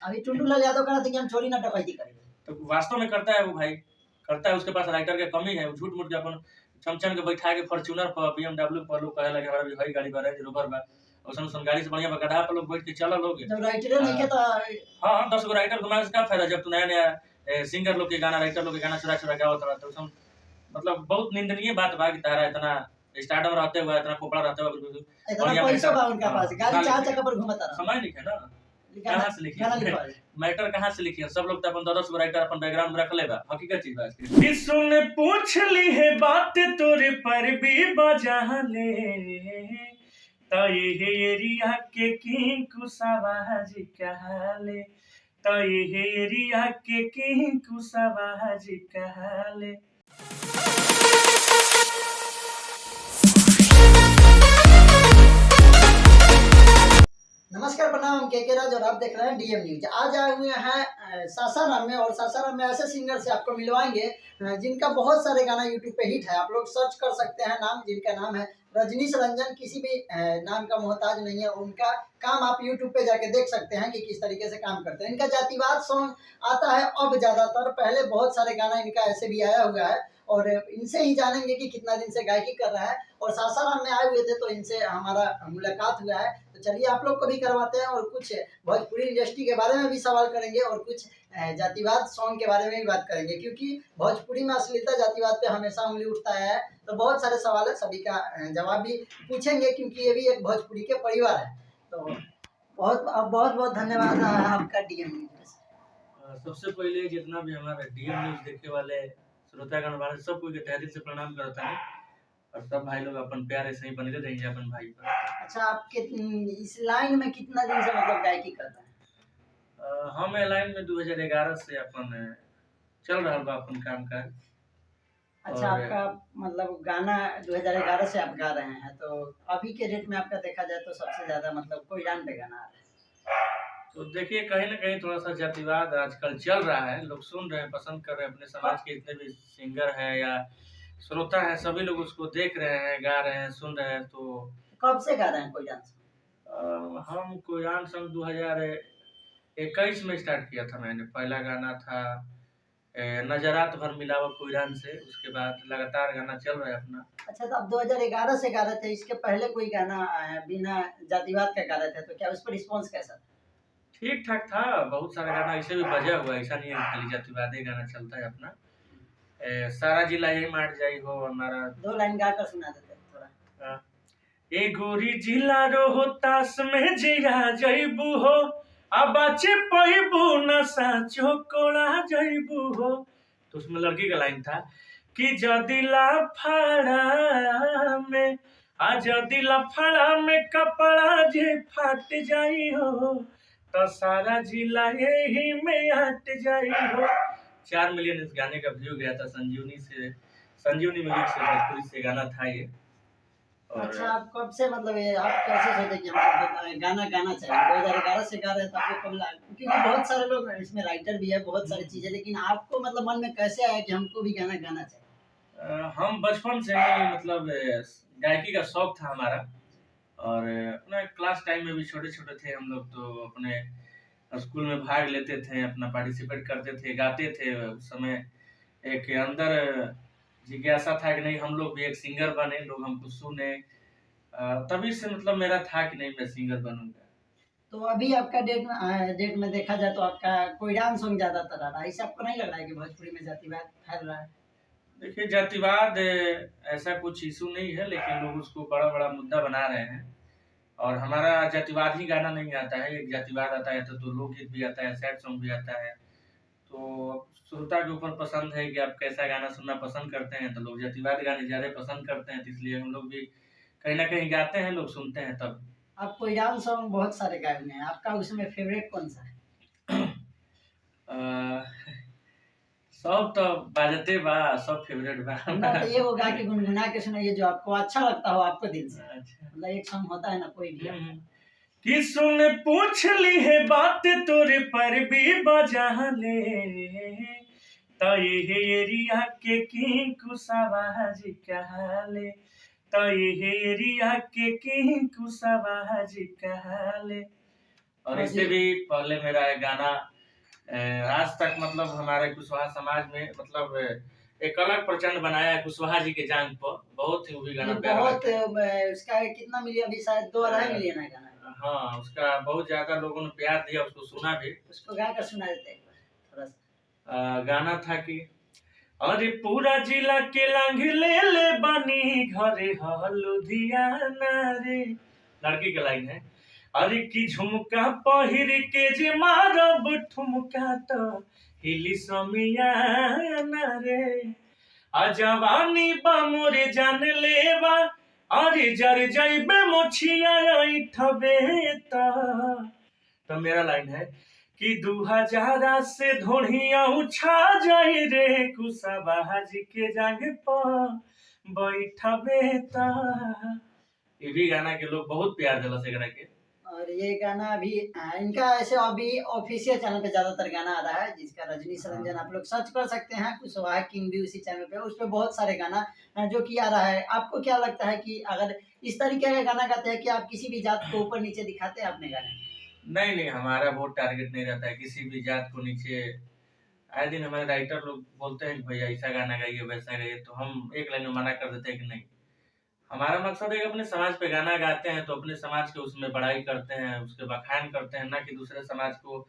अभी टुंडूलाल यादव कहा था कि हम चोरी ना डकैती करेंगे, तो वास्तव में करता है वो भाई, करता है। उसके पास राइटर के कमी है, झूठ मूठ के अपन चमचन के बैठा के फॉर्च्यूनर पर BMW पर लोग कहे लगे हमारा भी भाई गाड़ी बा रेंज रोवर बा, और गाड़ी से बढ़िया गधा पर लोग बैठ के चल लोगे। जब राइटरे नहीं तो हाँ 10 गो राइटर घुमाने से क्या फायदा, जब तू नया नया सिंगर लोग के गाना, राइटर लोग के गाना चुरा चुरा गावत रहा, तो मतलब बहुत निंदनीय बात बा कि तारा इतना स्टार्टअप रहते हुए, इतना पोपड़ा रहते हुए, इतना पैसा बा उनका पास, गाड़ी चार चक्का पर घुमाता रहा, समझ नहीं है ना कहाँ से लिखी मैटर, कहाँ से लिखी है। सब लोग तो अपन 10 राइटर अपन बैकग्राउंड में रख लेगा, हकीकत चीज है। किसने पूछ ली है बात तोरे पर भी बजा ले, तई हे एरिया के किंग कुसावाज कहले, तई हे एरिया के किंग कुसावाज कहले। नमस्कार, प्रणाम, के राज और आप देख रहे हैं डीएम न्यूज। आज आए हुए हैं सासाराम में, और सासाराम में ऐसे सिंगर से आपको मिलवाएंगे जिनका बहुत सारे गाना यूट्यूब पे हिट है। आप लोग सर्च कर सकते हैं नाम, जिनका नाम है रजनीश रंजन, किसी भी नाम का मोहताज नहीं है। उनका काम आप यूट्यूब पे जाके देख सकते हैं कि किस तरीके से काम करते हैं। इनका जातिवाद सॉन्ग आता है अब ज्यादातर, पहले बहुत सारे गाना इनका ऐसे भी आया हुआ है, और इनसे ही जानेंगे कि कितना दिन से गायकी कर रहा है। और सासाराम में आए हुए थे तो इनसे हमारा मुलाकात हुआ है, तो चलिए आप लोग को भी करवाते हैं, और कुछ भोजपुरी इंडस्ट्री के बारे में भी सवाल करेंगे, और कुछ जातिवाद सॉन्ग के बारे में भी बात करेंगे, क्योंकि भोजपुरी में अश्लीलता जातिवाद पे हमेशा उंगली उठता है। तो बहुत सारे सवाल है, सभी का जवाब भी पूछेंगे, क्योंकि ये भी एक भोजपुरी के परिवार है। तो बहुत बहुत बहुत धन्यवाद आपका डीएम न्यूज। सबसे पहले जितना भी हमारा डीएम न्यूज देखने वाले श्रोतागण वाले सबको के तहे दिल से प्रणाम करता है, और सब भाई लोग अपन प्यार ऐसे ही बने रहेंगे अपन भाई पर। अच्छा, आप इस लाइन में कितना दिन से मतलब गायकी करते हैं? हम लाइन में 2011 से अपन चल रहा बा अपन काम का। अच्छा, आपका मतलब गाना 2011 से आप गा रहे हैं, तो अभी के डेट में आपका देखा जाए तो सबसे ज्यादा मतलब कोई गान पे गाना आ रहा है? तो देखिए कहीं ना कहीं थोड़ा सा जातिवाद आजकल चल रहा है, लोग सुन रहे हैं, पसंद कर रहे हैं। अपने समाज के जितने भी सिंगर हैं या श्रोता हैं, सभी लोग उसको देख रहे हैं, गा रहे हैं, सुन रहे हैं। तो कब से गा रहे हैं कोई डांस? हम कोईरान सन 2021 में स्टार्ट किया था। मैंने पहला गाना था नजरात भर मिलावा कोईरान से, उसके बाद लगातार गाना चल रहा है अपना। अच्छा, तो आप 2011 से गा रहे थे, इसके पहले कोई गाना बिना जातिवाद का गा रहे थे, तो क्या उस पर रिस्पॉन्स कैसा था? ठीक ठाक था, बहुत सारा गाना ऐसे भी बजा हुआ है, ऐसा नहीं है खाली जातिवादी गाना चलता है अपना। सारा जिला यही मार जाई हो हमारा, 2 लाइन गा कर सुना देते थोड़ा। ए गोरी जिला रोहतास में जिया जइबू हो, अब बचे पैबू न साचो कोड़ा जइबू हो। तो उसमें लड़की का लाइन था कि जदी लफड़ा में जदी लफड़ा में कपड़ा जे फट जाई हो, तो सारा जिला यही में हट जाई हो। 4 मिलियन इस गाने का व्यू गया था। संजीवनी म्यूजिक से, भोजपुरी से गाना था ये। अच्छा, आप कब से मतलब ये आप कैसे सोचे कि हमको गाना गाना चाहिए? 2011 से गा रहे हैं, तो आपको कब लगा? क्योंकि बहुत सारे लोग इसमें राइटर भी है, बहुत सारी चीजें, लेकिन आपको मतलब मन में कैसे आया कि हमको भी गाना गाना चाहिए? हम बचपन से ही मतलब गायकी का शौक था हमारा, और अपना क्लास टाइम में भी छोटे छोटे थे हम लोग, तो अपने स्कूल में भाग लेते थे, अपना पार्टिसिपेट करते थे, गाते थे। उस समय एक अंदर जिज्ञासा था कि नहीं हम लोग भी एक सिंगर बने, लोग हमको सुने। तभी से मतलब मेरा था कि नहीं मैं सिंगर बनूंगा। तो अभी आपका डेट में देखा जाए तो आपका कोई डांस सॉन्ग ज्यादातर आ रहा है, इससे आपको नहीं लग रहा है कि भोजपुरी में जातिवाद फैल रहा है? देखिए जातिवाद ऐसा कुछ इशू नहीं है, लेकिन लोग उसको बड़ा बड़ा मुद्दा बना रहे हैं। और हमारा जातिवाद ही गाना नहीं आता है, एक जातिवाद आता है तो लोकगीत भी आता है, सैड सॉन्ग भी आता है। तो श्रोता के ऊपर पसंद है कि आप कैसा गाना सुनना पसंद करते हैं। तो लोग जातिवाद गाने ज़्यादा पसंद करते हैं, तो इसलिए हम लोग भी कहीं ना कहीं गाते हैं, लोग सुनते हैं तब। आप कोई डांस सॉन्ग बहुत सारे गाए हुए हैं, आपका उसमें फेवरेट कौन सा है? सब तो बाजते बा, सब फेवरेट बा। तो ये वो गा के गुनगुना के सुनाइए जो आपको अच्छा लगता हो, आपको दिल से। अच्छा, मतलब एक सॉन्ग होता है ना कोई भी कि सुन पूछ ली है बात तोरे पर भी बजा ले, तई हे एरिया के किंग कुसावाज कहले, तई हे एरिया के किंग कुसावाज कहले। और हाँ इससे जी। भी पहले मेरा एक गाना आज तक मतलब हमारे कुशवाहा समाज में मतलब एक अलग प्रचंड बनाया है कुशवाहा जी के जान पर। बहुत ही वो भी ये गाना प्यारा बहुत लगता है। उसका कितना मिलियन अभी शायद 2.5 मिलियन है गाना। हाँ, उसका बहुत ज्यादा लोगों ने प्यार दिया, उसको सुना भी। उसको गा कर सुना देते हैं एक बार थोड़ा सा। गाना था कि अरे पूरा जिला के लांग ले ले बनी घरे ह लुधियाना रे, लड़की के लाइन है। अरे की झुमका पहिर के जे मारब ठुमका तो हिली समियाना रे, आ जवानी बा मोरे जान लेवा, अरे जर जइबे मोछिया ठबे तो मेरा लाइन है कि 2000 से धोनिया उछा जाई रे कुशवाहा जी के जांग पर बैठबे ता। ये भी गाना के लोग बहुत प्यार दिला से गाना के। और ये गाना अभी इनका ऐसे अभी ऑफिशियल चैनल पे ज्यादातर गाना आ रहा है, जिसका रजनी सरंजन आप लोग सर्च कर सकते हैं। कुशवाहा किंग भी उसी चैनल पे, उस पे बहुत सारे गाना जो कि आ रहा है। आपको क्या लगता है कि अगर इस तरीके का गाना गाते हैं कि आप किसी भी जात को ऊपर नीचे दिखाते हैं अपने गाने में? नहीं नहीं, हमारा वो टारगेट नहीं रहता है किसी भी जात को नीचे। आए दिन हमारे राइटर लोग बोलते हैं कि भैया ऐसा गाना गाइए वैसा गाइए, तो हम एक लाइन में मना कर देते हैं कि नहीं। हमारा मकसद है कि अपने समाज पे गाना गाते हैं तो अपने समाज के उसमें बड़ाई करते हैं, उसके बखान करते हैं, ना कि दूसरे समाज को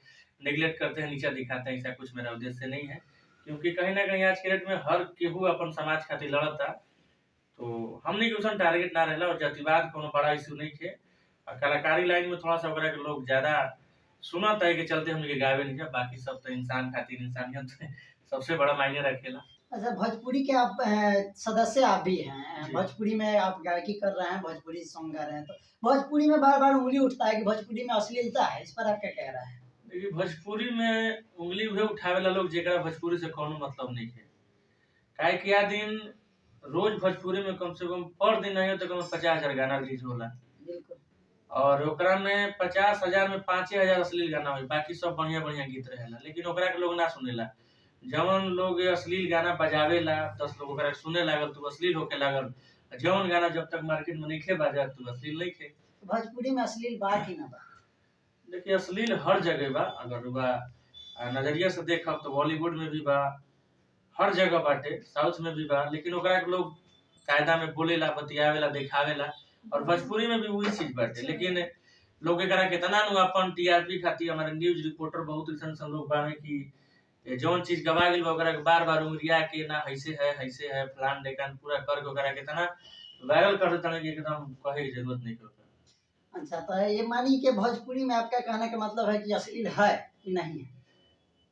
निगलेक्ट करते हैं, नीचा दिखाते हैं। ऐसा कुछ मेरा उद्देश्य नहीं है, क्योंकि कहीं ना कहीं आज के डेट में हर केहू अपन समाज खातिर लड़ता। तो हमने के उसमें टारगेट ना रहला और जातिवाद कोनो बड़ा इशू नहीं थे। और कलाकारी लाइन में थोड़ा सा ओकरा के लोग ज्यादा सुनत है के चलते हमने के गावे नहीं है। बाकी सब तो इंसान खातिर इंसानियत सबसे बड़ा मायने रखेला। अच्छा, भोजपुरी के आप सदस्य आप भी हैं, जी। भोजपुरी में आप गायकी कर रहे हैं, भोजपुरी सॉन्ग गा रहे हैं, तो भोजपुरी में बार बार उंगली उठता है कि भोजपुरी में अश्लीलता है, इस पर आप क्या कह रहे हैं? देखिए, भोजपुरी में उंगली उहे उठावेला लोग जेकरा भोजपुरी से कोनो मतलब नहीं है। काहे कि आ दिन रोज भोजपुरी में कम से कम पर दिन नहीं हो तो कम 50,000 गाना रिलीज होला। बिल्कुल। और ओकरा में 50,000 में 5,000 अश्लील गाना होई, बाकी सब बढ़िया बढ़िया गीत रहेला, लेकिन ओकरा के लोग ना सुनेला। जवन लोग अश्लील गाना बजावेला 10 लोग ओकरा के सुने लागल तो अश्लील होके लागल। जवन गाना जब तक मार्केट में नइखे बाजत तो अश्लील नइखे। भोजपुरी में अश्लील बा कि ना बा? देखिए, अश्लील हर जगह बा। अगर बा नजरिया से देखब तो बॉलीवुड में भी बा, हर जगह बाटे, साउथ में भी बा, लेकिन ओकरा के लोग कायदा में बोलेला, बतियावेला, दिखावेला। और भोजपुरी में भी वही चीज बाटे, लेकिन लोग एकरा केतना नु अपन टीआरपी खातिर हमारे न्यूज रिपोर्टर बहुत ऐसन सन लोग बावे कि जौन चीज गवा गेल बा ओकरा के बार-बार उंगलिया के ना ऐसे है फलान ढेकान पूरा कर के ओकरा केतना वायरल कर देता कि एकदम कहे की जरूरत नहीं होता। अच्छा, तो ये मानिए कि भोजपुरी में आपका कहने का मतलब है कि अश्लील है कि नहीं है?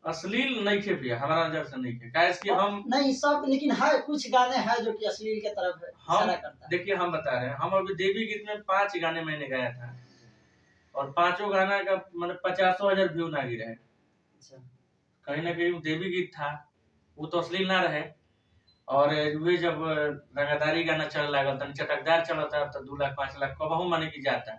अश्लील नहीं खे भैया, हमारा नजर से नहीं खे। काहे कि हम नहीं सब, लेकिन है कुछ गाने हैं जो कि अश्लील के तरफ इशारा करता है। देखिए हम बता रहे हैं, हम अभी देवी गीत में 5 गाने मैंने गाया था और पांचों गाना का मतलब 50,000 व्यू ना गिरा है। अच्छा। कहीं ना कहीं वो देवी गीत था, वो तो अश्लील ना रहे। और वे जब रंगदारी गाना चल लागल तन चटकदार चलता तो 2 लाख 5 लाख कबहू माने की जाता।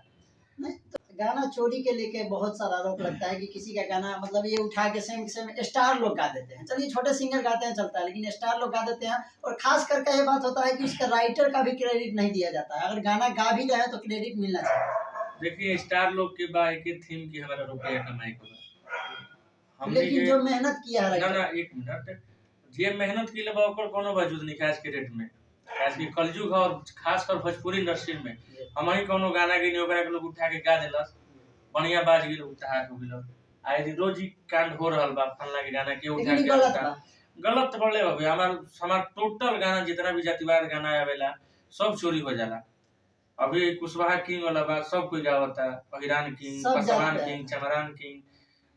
नहीं तो गाना चोरी के लेके बहुत सारा आरोप लगता है कि किसी का गाना मतलब ये उठा के सेम सेम स्टार लोग गा देते हैं। चलिए छोटे सिंगर गाते हैं चलता है, लेकिन स्टार लोग गा देते हैं। और खास करके ये बात होता है कि उसका राइटर का भी क्रेडिट नहीं दिया जाता है। अगर गाना गा भी रहे तो क्रेडिट मिलना चाहिए। देखिए, स्टार लोग के बा एक थीम की हमारा रुपया कमाई को बा। लेकिन जो मेहनत किया है ना राइटर, ना एक मिनट, जे मेहनत के लिए बा ओकर कोनो वजूद नहीं आज के डेट में। आज के कलयुग है और खासकर भोजपुरी इंडस्ट्री में हम ही कोनो गाना के नहीं ओकरा के लोग उठा के गा देलस, बढ़िया बाज गेल, उतार हो गेल। आए दिन रोज ही कांड हो रहल बा, फलना के गाना के उठा लेकिन के गलत बा। गलत बड़े हो गया। हमार टोटल गाना जितना भी जातिवाद गाना आवेला सब चोरी हो जाला। अभी कुशवाहा किंग वाला बात सब कोई गावता, अहिरान किंग, सब पसवान जात किंग, चमरान किंग,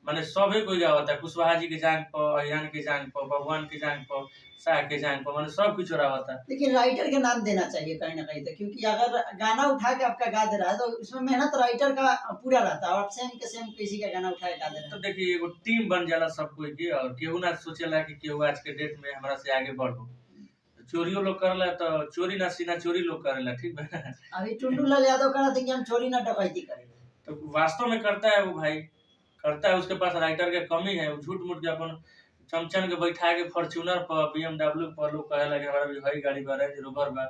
माने सभी कोई गावता। कुशवाहा जी के जांग पर, अहिरान के जांग पर, भगवान के जांग पर, शाह के जांग पर, माने सब कुछ चोरावता। लेकिन राइटर के नाम देना चाहिए कहीं ना कहीं तो, क्योंकि अगर गाना उठा के आपका गा दे रहा है तो उसमें मेहनत राइटर का पूरा रहता है और आप सेम के सेम किसी का गाना उठा के गा दे रहे तो हैं। देखिए एगो टीम बन जाला सब कोई की, और केहू ना सोचेला कि केहू आज के डेट में हमरा से आगे बढ़ो। चोरियो लोग करला तो चोरी ना सीना चोरी लोग करेला, ठीक बा। अभी टुंडू लाल यादव कह रहे थे कि हम चोरी ना डकैती करेंगे। तो वास्तव में करता है वो भाई, करता है। उसके पास राइटर के कमी है, वो झूठ मूठ के अपन चमचन के बैठा के फॉर्च्यूनर पर, BMW पर लोग कहे लगे हमारा भी हई गाड़ी बा, रेंज रोवर बा,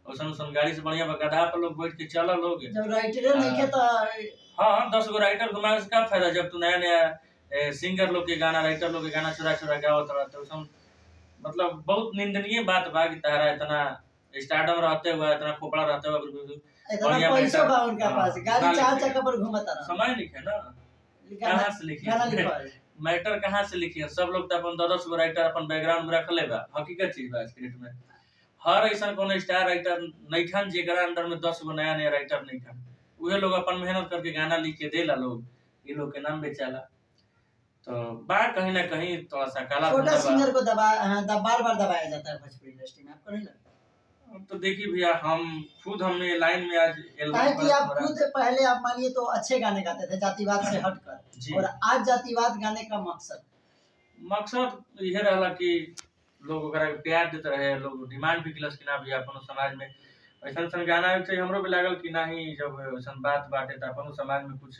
औसन औसन गाड़ी से बढ़िया बा, गधा पर लोग बैठ के चला लोग। जब राइटर नहीं के तो हाँ 10 गो राइटर घुमाने से क्या फायदा जब तू नया नया सिंगर लोग के गाना राइटर लोग के गाना चुरा चुरा गावत रहा तो उसमें मतलब बहुत निंदनीय बात बा कि तारा इतना स्टार्टअप रहते हुए इतना खोपड़ा रहते हुए इतना बढ़िया पैसा मैटर बा उनका पास, ना गाड़ी चार लिखे चक्का पर घूमता रहा। समय लिखे ना गाना कहाँ से गाना लिखिए लिखवाए। मैटर कहाँ से लिखिए सब लोग तो अपन 10 गो राइटर अपन बैकग्राउंड में रख ले बा हकीकत चीज बा स्क्रिप्ट में हर ऐसा कोनो स्टार राइटर नहीं खन जेकरा अंदर में 10 गो नया नया राइटर नहीं खन उहे लोग अपन मेहनत करके गाना लिख के देला लोग ये लोग के नाम बेचाला तो बा कहीं ना कहीं थोड़ा सा काला छोटा धंधा बा सिंगर को बार बार दबाया जाता है भोजपुरी इंडस्ट्री में, आपको नहीं लगता? तो देखिए भैया हम खुद हमने लाइन में आज काहे कि आप खुद पहले आप मानिए तो अच्छे गाने गाते थे जातिवाद से हटकर, और आज जातिवाद गाने का मकसद यह रहा कि लोग ओकरा के प्यार देते रहे लोग डिमांड भी किलस कि ना भैया अपन समाज में ऐसा गाना चाहिए हमरो भी लागल कि नहीं जब ऐसा बात बाटे तो अपन समाज में कुछ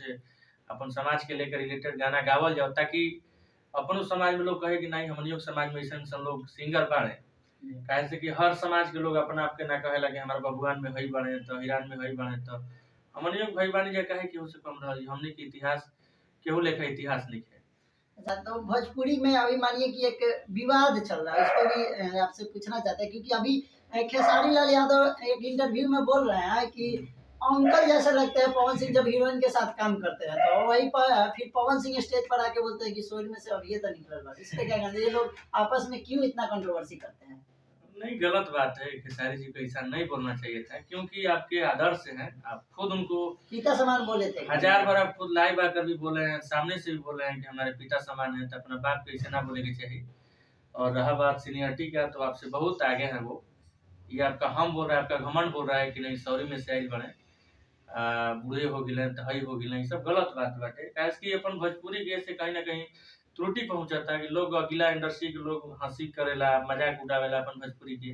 अपन समाज के लेकर रिलेटेड गाना गावल जाओ ताकि अपन समाज में लोग कहे कि नहीं हमनियों समाज में ऐसा लोग सिंगर बाड़े काहे से कि हर समाज के लोग अपना आपके ना कहे लगे हमारे बबुआन में हई बने तो हिरान में हई बने तो हमनियों भाई बानी जे कहे कि उससे कम रही हमने के इतिहास केहू लेखा इतिहास लिखे। अच्छा, तो भोजपुरी में अभी मानिए कि एक विवाद चल रहा है, उस पर भी आपसे पूछना चाहते हैं क्योंकि अभी खेसारी लाल यादव एक इंटरव्यू में बोल रहे हैं कि अंकल जैसे लगते हैं पवन सिंह जब हीरोइन के साथ काम करते हैं, तो वहीं पर फिर पवन सिंह स्टेज पर आके बोलते हैं कि सोल में से अब ये तो निकल रहा है। इस पे क्या कहते हैं, ये लोग आपस में क्यों इतना कंट्रोवर्सी करते हैं? नहीं गलत बात है खेसारी जी को ऐसा नहीं बोलना चाहिए था क्योंकि आपके आदर्श हैं आप खुद उनको पिता समान बोले थे। हजार बार आप खुद लाइव आकर भी बोले हैं सामने से भी बोले हैं कि हमारे पिता समान है तो अपना बाप को ऐसे ना बोले के चाहिए। और रहा बात सीनियरिटी का तो आपसे बहुत आगे है वो ये आपका हम बोल रहा है आपका घमंड बोल रहा है कि नहीं सॉरी में से आई बने बूढ़े हो गए तो हई हो गए सब गलत बात बाटे काहे कि अपन भोजपुरी के से कहीं ना कहीं त्रुटि पहुंचाता है कि लोग अगला इंडस्ट्री के लोग हंसी करेला मजाक उड़ावेला अपन भोजपुरी के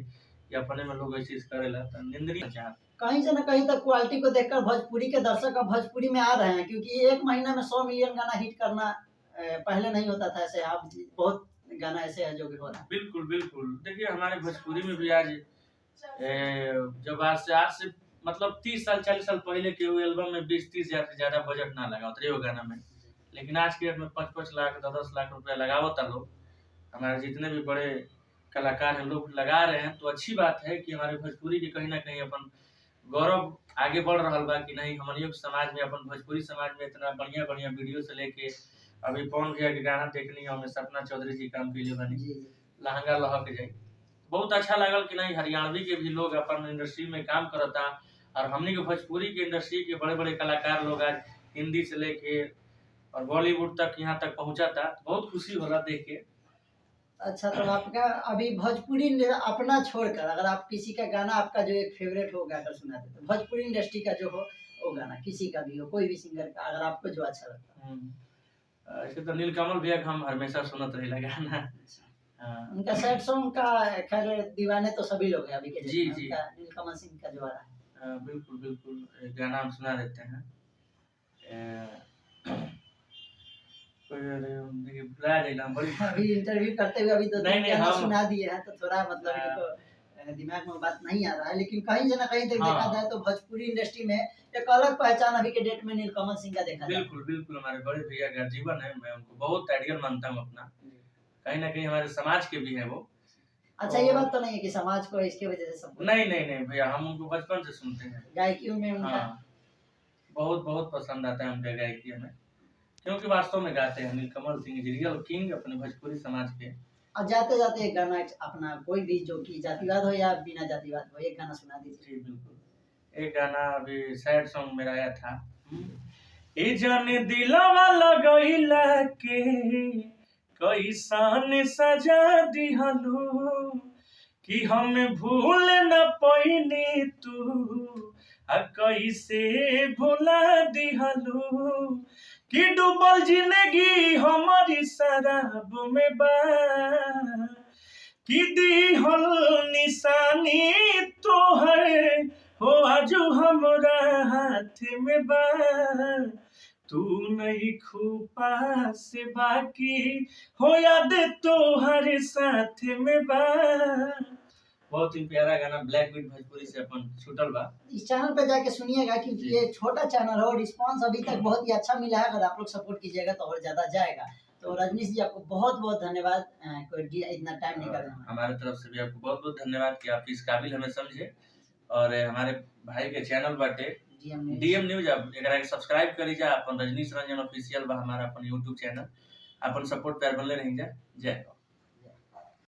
या अपने में लोग ऐसे करेला तो निंदनीय चाहत कहीं से न कहीं तक क्वालिटी को देखकर भोजपुरी के दर्शक अब भोजपुरी में आ रहे हैं क्योंकि एक महीना में 100 मिलियन गाना हिट करना पहले नहीं होता था ऐसे। आप बहुत गाना ऐसे है जो भी हो रहा है। बिल्कुल बिल्कुल देखिए हमारे भोजपुरी में भी आज जब आज से मतलब 30 साल 40 साल पहले के वो एल्बम में 20-30 हजार से ज्यादा बजट ना लगा उतरे वो गाना में लेकिन आज के डेट में 5-5 लाख 10-10 लाख रुपया लगावता लोग हमारे जितने भी बड़े कलाकार हैं लोग लगा रहे हैं तो अच्छी बात है कि हमारे भोजपुरी की कहीं ना कहीं अपन गौरव आगे बढ़ रहा बा कि नहीं हमारे समाज में अपन भोजपुरी समाज में इतना बढ़िया बढ़िया वीडियो से लेके अभी पवन भैया के गाना देखनी हमें सपना चौधरी जी काम के लिए बनी लहंगा लहक जाए बहुत अच्छा लगल कि नहीं हरियाणवी के भी लोग अपन इंडस्ट्री में काम करता और हमने के भोजपुरी के इंडस्ट्री के बड़े बड़े कलाकार लोग आज हिंदी से लेके और बॉलीवुड तक यहाँ तक पहुँचा था बहुत खुशी हो रहा देख के। अच्छा, तो आपका अभी भोजपुरी अपना छोड़कर अगर आप किसी का गाना आपका जो एक फेवरेट होगा अगर सुनाते तो भोजपुरी इंडस्ट्री का जो हो वो गाना किसी का भी हो कोई भी सिंगर का अगर आपको जो अच्छा लगता है। ऐसे तो नीलकमल भैया का हम हमेशा सुनत रही गाना उनका सैड सॉन्ग का खैर दीवाने तो सभी लोग हैं अभी के जी जी नीलकमल सिंह का जो आ रहा है बिल्कुल बिल्कुल गाना हम सुना देते हैं अभी इंटरव्यू करते हुए अभी तो गाना सुना दिए हैं तो थोड़ा मतलब इनको दिमाग में बात नहीं आ रहा है लेकिन कहीं से ना कहीं तक देखा जाए तो भोजपुरी इंडस्ट्री में एक अलग पहचान अभी के डेट में नीलकमल सिंह का देखा जाए। बिल्कुल बिल्कुल हमारे बड़े भैया का जीवन है मैं उनको बहुत आइडियल मानता हूँ अपना कहीं ना कहीं हमारे समाज के भी है वो। अच्छा ये बात तो नहीं है कि समाज को इसके वजह से सब नहीं नहीं नहीं भैया हम उनको बचपन से सुनते हैं गायकियों में उनका बहुत बहुत पसंद आता है उनका गायकी हमें क्योंकि वास्तव में गाते हैं नीलकमल सिंह रियल किंग अपने भोजपुरी समाज के। और जाते जाते एक गाना अपना कोई भी जो कि जातिवाद हो या बिना जातिवाद हो एक गाना सुना दीजिए। बिल्कुल एक गाना अभी सैड सॉन्ग मेरा आया था ए जाने दिलवा लगइला के कैसन सजा दिहलो कि हम भूल न पैनी तू आ कैसे भुला दिहलो कि डूबल जिंदगी हमारी शराब में बा कि दिहल निशानी तोहर हो आजू हमरा हाथ में बा तू नहीं खूपा से बाकी हो याद तोहर साथ में बा बहुत ही प्यारा गाना ब्लैक बीट भोजपुरी से अपन छूटल बा। इस चैनल पे जाके सुनिएगा क्योंकि जी। ये छोटा चैनल है और रिस्पांस अभी तक बहुत ही अच्छा मिला है। अगर आप लोग सपोर्ट कीजिएगा तो और ज्यादा जाएगा। तो रजनीश जी आपको बहुत बहुत धन्यवाद इतना टाइम निकालने। हमारे तरफ से भी आपको बहुत बहुत धन्यवाद कि आप इस काबिल हमें समझे। और हमारे भाई के चैनल बाटे डीएम न्यूज, आप एकरा के सब्सक्राइब करी जा। अपन रजनीश रंजन ऑफिशियल बा हमारा अपन यूट्यूब चैनल। अपन सपोर्ट प्यार बनले रही जा। जय हो।